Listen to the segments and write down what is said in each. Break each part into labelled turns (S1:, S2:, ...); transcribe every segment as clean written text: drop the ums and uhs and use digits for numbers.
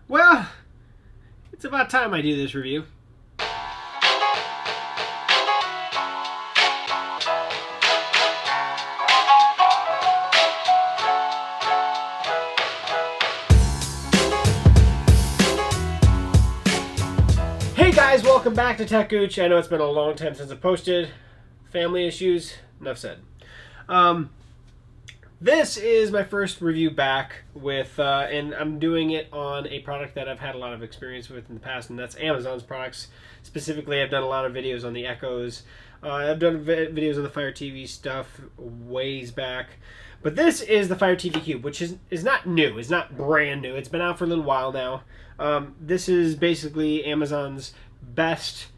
S1: Well, it's about time I do this review. Hey guys, welcome back to techgooch. I know it's been a long time since I posted. Family issues, enough said. This is my first review back with, and I'm doing it on a product that I've had a lot of experience with in the past, and that's Amazon's products. Specifically, I've done a lot of videos on the Echoes. I've done videos on the Fire TV stuff ways back. But this is the Fire TV Cube, which is not new. It's not brand new. It's been out for a little while now. This is basically Amazon's best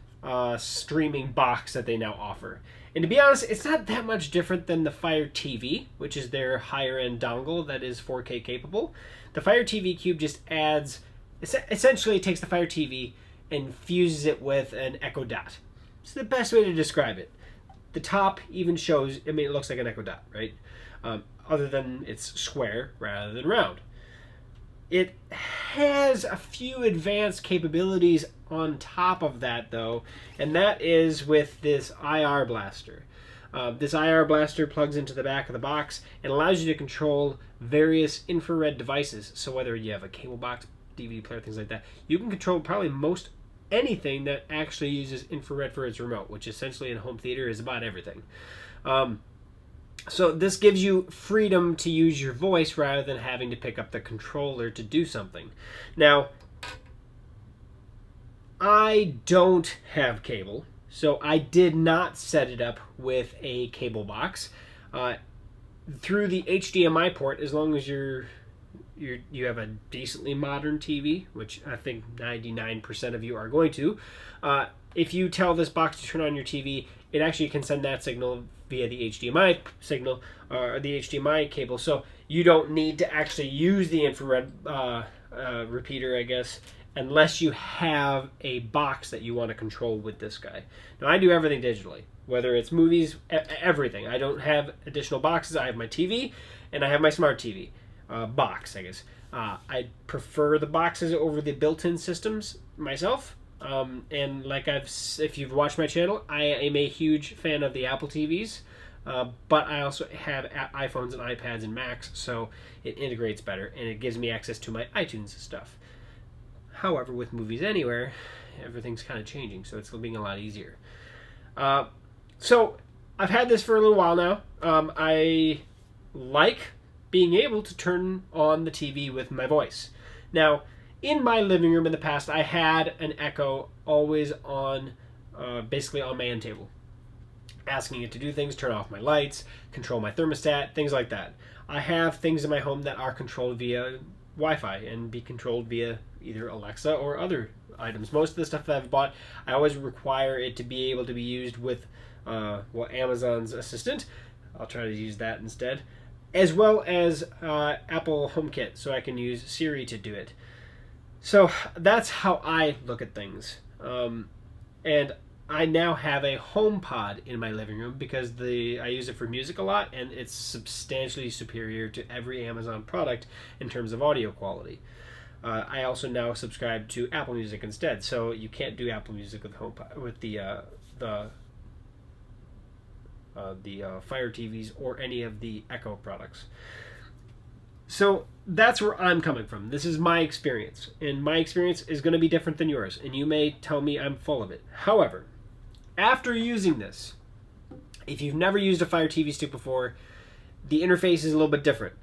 S1: streaming box that they now offer. And to be honest, it's not that much different than the Fire TV, which is their higher end dongle that is 4K capable. The Fire TV Cube just adds, essentially it takes the Fire TV and fuses it with an Echo Dot. It's the best way to describe it. The top even shows, I mean, it looks like an Echo Dot, right? Other than it's square rather than round. It has a few advanced capabilities on top of that, though, and that is with this IR blaster. This IR blaster plugs into the back of the box and allows you to control various infrared devices. So whether you have a cable box, DVD player, things like that, you can control probably most anything that actually uses infrared for its remote, which essentially in home theater is about everything. So this gives you freedom to use your voice rather than having to pick up the controller to do something. Now, I don't have cable, so I did not set it up with a cable box. Through the HDMI port, as long as you have a decently modern TV, which I think 99% of you are going to, if you tell this box to turn on your TV, it actually can send that signal via the HDMI signal or the HDMI cable. So you don't need to actually use the infrared repeater, I guess, unless you have a box that you want to control with this guy. Now, I do everything digitally, whether it's movies, everything. I don't have additional boxes. I have my TV and I have my smart TV box, I guess. I prefer the boxes over the built-in systems myself. And like if you've watched my channel, I am a huge fan of the Apple TVs, but I also have iPhones and iPads and Macs, so it integrates better and it gives me access to my iTunes stuff. However, with Movies Anywhere, everything's kind of changing, so it's being a lot easier. So I've had this for a little while now. I like being able to turn on the TV with my voice. Now, in my living room in the past, I had an Echo always on, basically on my end table, asking it to do things, turn off my lights, control my thermostat, things like that. I have things in my home that are controlled via Wi-Fi and be controlled via either Alexa or other items. Most of the stuff that I've bought, I always require it to be able to be used with Amazon's Assistant. I'll try to use that instead, as well as Apple HomeKit, so I can use Siri to do it. So that's how I look at things. And I now have a HomePod in my living room because I use it for music a lot, and it's substantially superior to every Amazon product in terms of audio quality. I also now subscribe to Apple Music instead, so you can't do Apple Music with HomePod with the Fire TVs or any of the Echo products. So that's where I'm coming from. This is my experience, and my experience is going to be different than yours, and you may tell me I'm full of it. However, after using this, if you've never used a Fire TV stick before, the interface is a little bit different.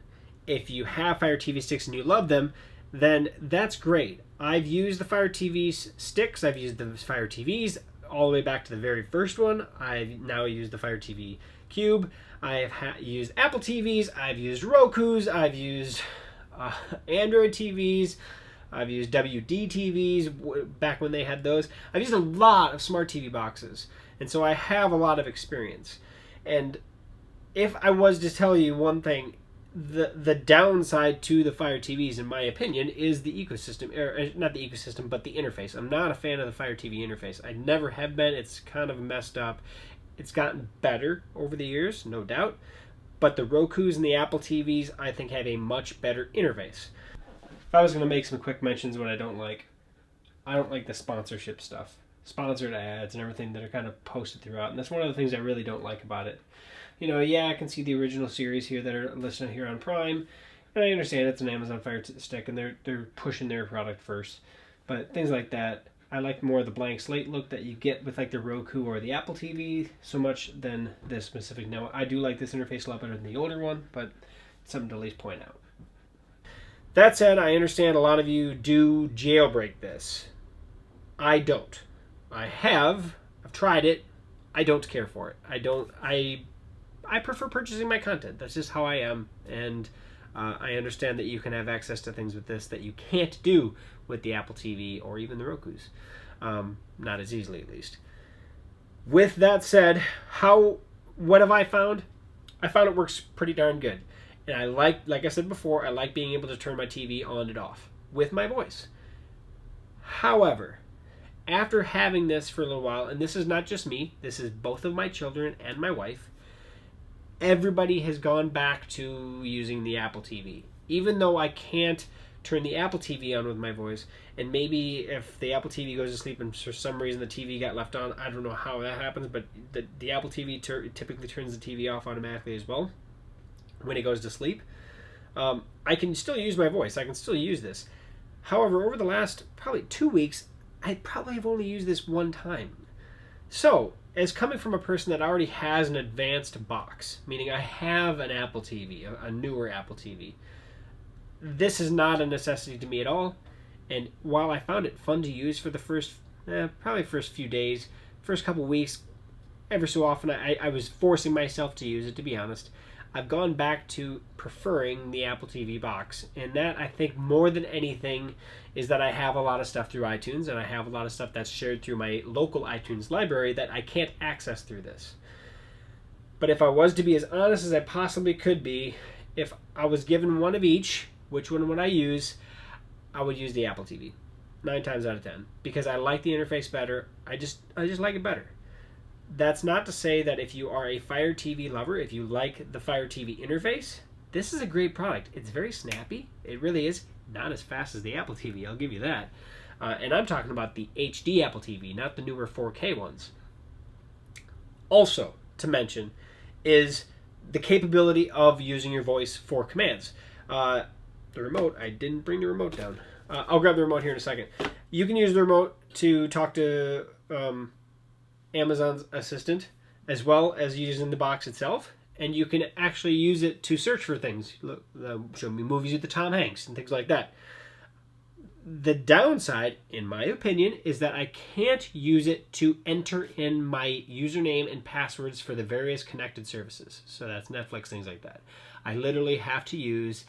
S1: If you have Fire TV sticks and you love them, then that's great. I've used the Fire TV sticks, I've used the Fire TVs all the way back to the very first one. I've now used the Fire TV Cube. I have used Apple TVs, I've used Roku's, I've used Android TVs, I've used WD TVs back when they had those. I've used a lot of smart TV boxes, and so I have a lot of experience. And if I was to tell you one thing, the downside to the Fire TVs, in my opinion, is the ecosystem, or not the ecosystem, but the interface. I'm not a fan of the Fire TV interface. I never have been. It's kind of messed up. It's gotten better over the years, no doubt, but the Roku's and the Apple TVs, I think, have a much better interface. if I was going to make some quick mentions what I don't like the sponsorship stuff. Sponsored ads and everything that are kind of posted throughout. And that's one of the things I really don't like about it. You know, yeah, I can see the original series here that are listed here on Prime. And I understand it's an Amazon Fire Stick and they're pushing their product first. But things like that, I like more of the blank slate look that you get with like the Roku or the Apple TV so much than this specific. Now, I do like this interface a lot better than the older one, but it's something to at least point out. That said, I understand a lot of you do jailbreak this. I don't. I've tried it. I don't care for it. I prefer purchasing my content. That's just how I am. And I understand that you can have access to things with this that you can't do with the Apple TV or even the Rokus. Not as easily, at least. With that said, what have I found? I found it works pretty darn good. And I like I said before, I like being able to turn my TV on and off with my voice. However, after having this for a little while, and this is not just me, this is both of my children and my wife, everybody has gone back to using the Apple TV. Even though I can't turn the Apple TV on with my voice, and maybe if the Apple TV goes to sleep and for some reason the TV got left on, I don't know how that happens, but the Apple TV typically turns the TV off automatically as well when it goes to sleep. I can still use my voice. I can still use this. However, over the last probably 2 weeks, I probably have only used this one time. So, as coming from a person that already has an advanced box, meaning I have an Apple TV, a newer Apple TV, this is not a necessity to me at all. And while I found it fun to use for the first few days, first couple weeks, ever so often I was forcing myself to use it, to be honest. I've gone back to preferring the Apple TV box. And that, I think, more than anything, is that I have a lot of stuff through iTunes, and I have a lot of stuff that's shared through my local iTunes library that I can't access through this. But if I was to be as honest as I possibly could be, if I was given one of each, which one would I use? I would use the Apple TV, 9 times out of 10, because I like the interface better. I just like it better. That's not to say that if you are a Fire TV lover, if you like the Fire TV interface, this is a great product. It's very snappy. It really is. Not as fast as the Apple TV, I'll give you that. And I'm talking about the HD Apple TV, not the newer 4K ones. Also, to mention, is the capability of using your voice for commands. The remote, I didn't bring the remote down. I'll grab the remote here in a second. You can use the remote to talk to Amazon's Assistant, as well as using the box itself, and you can actually use it to search for things. Look, show me movies with the Tom Hanks and things like that. The downside, in my opinion, is that I can't use it to enter in my username and passwords for the various connected services. So that's Netflix, things like that. I literally have to use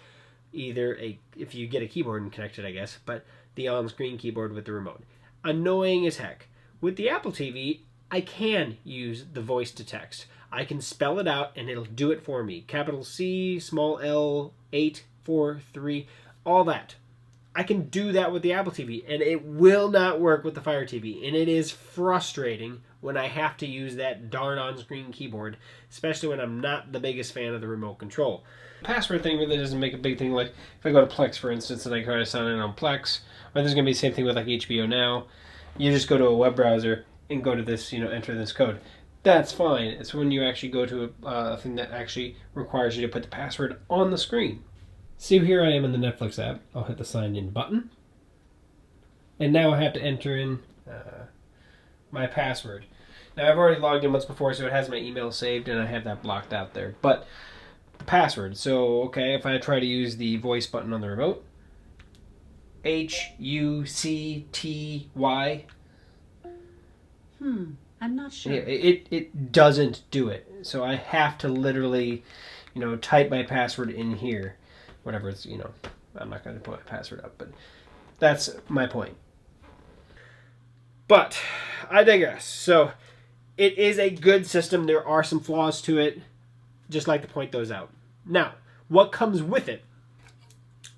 S1: either if you get a keyboard and connect it, I guess, but the on-screen keyboard with the remote. Annoying as heck. With the Apple TV, I can use the voice to text. I can spell it out and it'll do it for me. Capital C, small l, 8, 4, 3, all that. I can do that with the Apple TV, and it will not work with the Fire TV. And it is frustrating when I have to use that darn on-screen keyboard, especially when I'm not the biggest fan of the remote control. The password thing really doesn't make a big thing. Like if I go to Plex, for instance, and I try to sign in on Plex, or there's going to be the same thing with like HBO Now. You just go to a web browser and go to this, enter this code. That's fine. It's when you actually go to a thing that actually requires you to put the password on the screen. See, here I am in the Netflix app. I'll hit the sign in button. And now I have to enter in my password. Now I've already logged in once before, so it has my email saved and I have that blocked out there. But the password. So, okay, if I try to use the voice button on the remote, HUCTY.
S2: I'm not sure.
S1: Yeah, it doesn't do it. So I have to literally, type my password in here. Whatever it's, I'm not going to put my password up, but that's my point. But I digress. So it is a good system. There are some flaws to it. Just like to point those out. Now, what comes with it,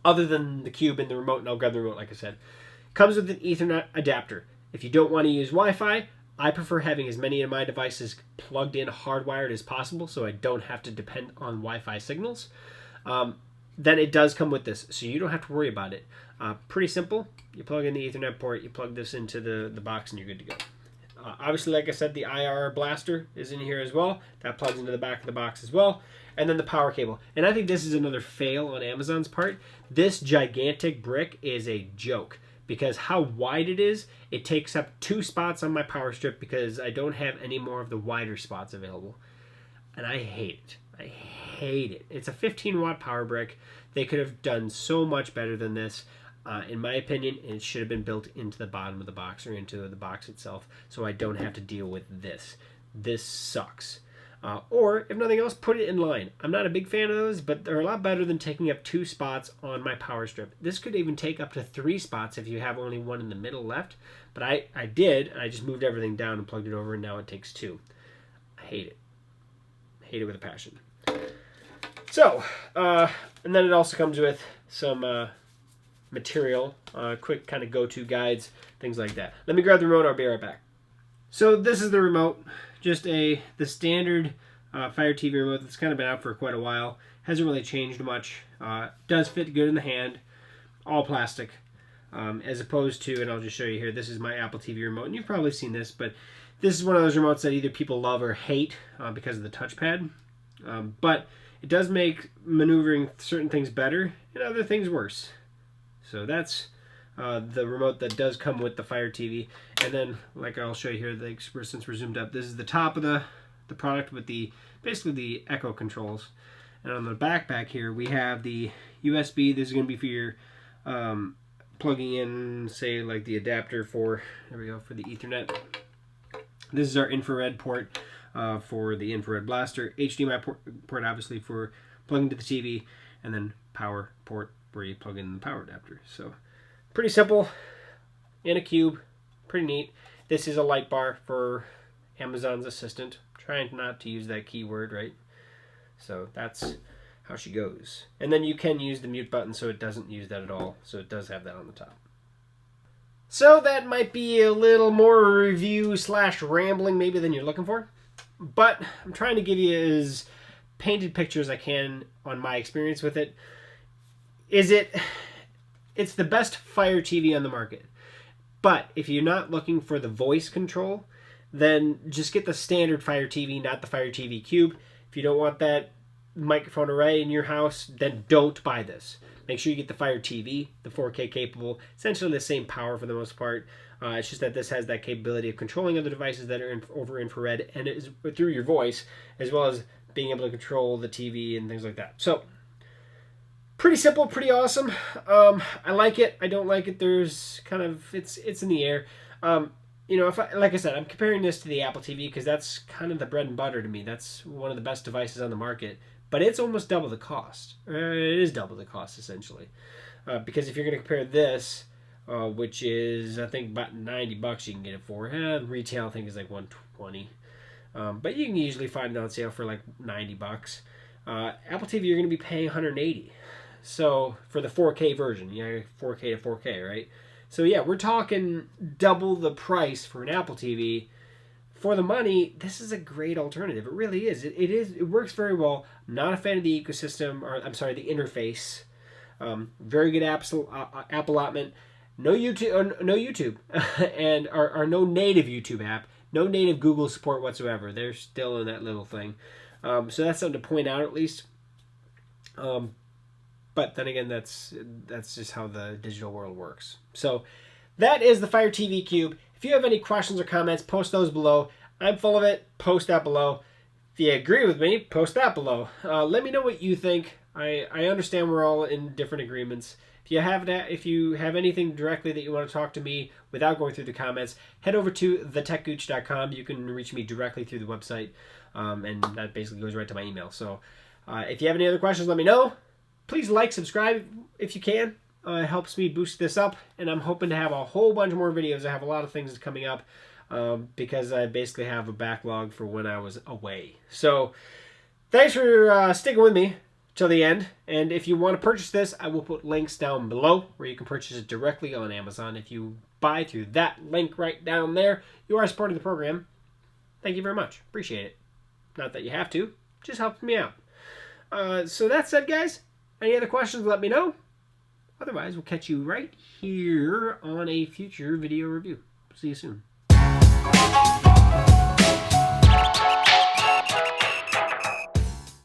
S1: other than the cube and the remote, and I'll grab the remote like I said, comes with an Ethernet adapter. If you don't want to use Wi-Fi, I prefer having as many of my devices plugged in hardwired as possible so I don't have to depend on Wi-Fi signals. then it does come with this, so you don't have to worry about it. Pretty simple. You plug in the Ethernet port, you plug this into the box, and you're good to go. Obviously, like I said, the IR blaster is in here as well. That plugs into the back of the box as well. And then the power cable. And I think this is another fail on Amazon's part. This gigantic brick is a joke because how wide it is, it takes up 2 spots on my power strip because I don't have any more of the wider spots available. And I hate it. I hate it. It's a 15-watt power brick. They could have done so much better than this. In my opinion, it should have been built into the bottom of the box or into the box itself so I don't have to deal with this. This sucks. Or, if nothing else, put it in line. I'm not a big fan of those, but they're a lot better than taking up 2 spots on my power strip. This could even take up to 3 spots if you have only one in the middle left. But I did, and I just moved everything down and plugged it over, and now it takes 2. I hate it. I hate it with a passion. So, and then it also comes with some material, quick kind of go-to guides, things like that. Let me grab the remote, I'll be right back. So this is the remote, just the standard Fire TV remote that's kind of been out for quite a while. Hasn't really changed much. Does fit good in the hand, all plastic, as opposed to, and I'll just show you here, this is my Apple TV remote, and you've probably seen this, but this is one of those remotes that either people love or hate because of the touchpad. But it does make maneuvering certain things better and other things worse. So that's the remote that does come with the Fire TV. And then, like I'll show you here, since we're zoomed up, this is the top of the product with basically the Echo controls. And on the back here, we have the USB. This is going to be for your plugging in, say, like the adapter for, there we go, for the Ethernet. This is our infrared port for the infrared blaster. HDMI port obviously for plugging to the TV. And then power port where you plug in the power adapter. So pretty simple in a cube, pretty neat. This is a light bar for Amazon's assistant. Trying not to use that keyword, right? So that's how she goes. And then you can use the mute button so it doesn't use that at all. So it does have that on the top. So that might be a little more review / rambling maybe than you're looking for. But I'm trying to give you as painted picture as I can on my experience with it. It's the best Fire TV on the market. But if you're not looking for the voice control, then just get the standard Fire TV, not the Fire TV Cube. If you don't want that microphone array in your house, then don't buy this. Make sure you get the Fire TV, the 4K capable, essentially the same power for the most part. It's just that this has that capability of controlling other devices that are over infrared and it is through your voice, as well as being able to control the TV and things like that. So, pretty simple, pretty awesome. I like it. I don't like it. There's kind of, it's in the air. You know, like I said, I'm comparing this to the Apple TV because that's kind of the bread and butter to me. That's one of the best devices on the market. But it's almost double the cost. It is double the cost, essentially. Because if you're going to compare this, which is, I think, about $90 you can get it for. Retail, I think, is like $120. But you can usually find it on sale for like $90. Apple TV, you're going to be paying $180. So, for the 4K version, 4K to 4K, right? So, yeah, we're talking double the price for an Apple TV. For the money, this is a great alternative. It really is. It works very well. I'm not a fan of the ecosystem, or I'm sorry, the interface. Very good app allotment. No YouTube, and or no native YouTube app. No native Google support whatsoever. They're still in that little thing. So that's something to point out at least. But then again, that's just how the digital world works. So that is the Fire TV Cube. If you have any questions or comments, post those below. I'm full of it. Post that below. If you agree with me, post that below. Let me know what you think. I understand we're all in different agreements. If you have anything directly that you want to talk to me without going through the comments, head over to techgooch.com. You can reach me directly through the website, and that basically goes right to my email. So if you have any other questions, let me know. Please like, subscribe if you can. It helps me boost this up, and I'm hoping to have a whole bunch more videos. I have a lot of things coming up because I basically have a backlog for when I was away. So thanks for sticking with me till the end. And if you want to purchase this, I will put links down below where you can purchase it directly on Amazon. If you buy through that link right down there, you are supporting the program. Thank you very much. Appreciate it. Not that you have to. Just helps me out. So that said, guys, Any other questions, let me know. Otherwise, we'll catch you right here on a future video review. See you soon.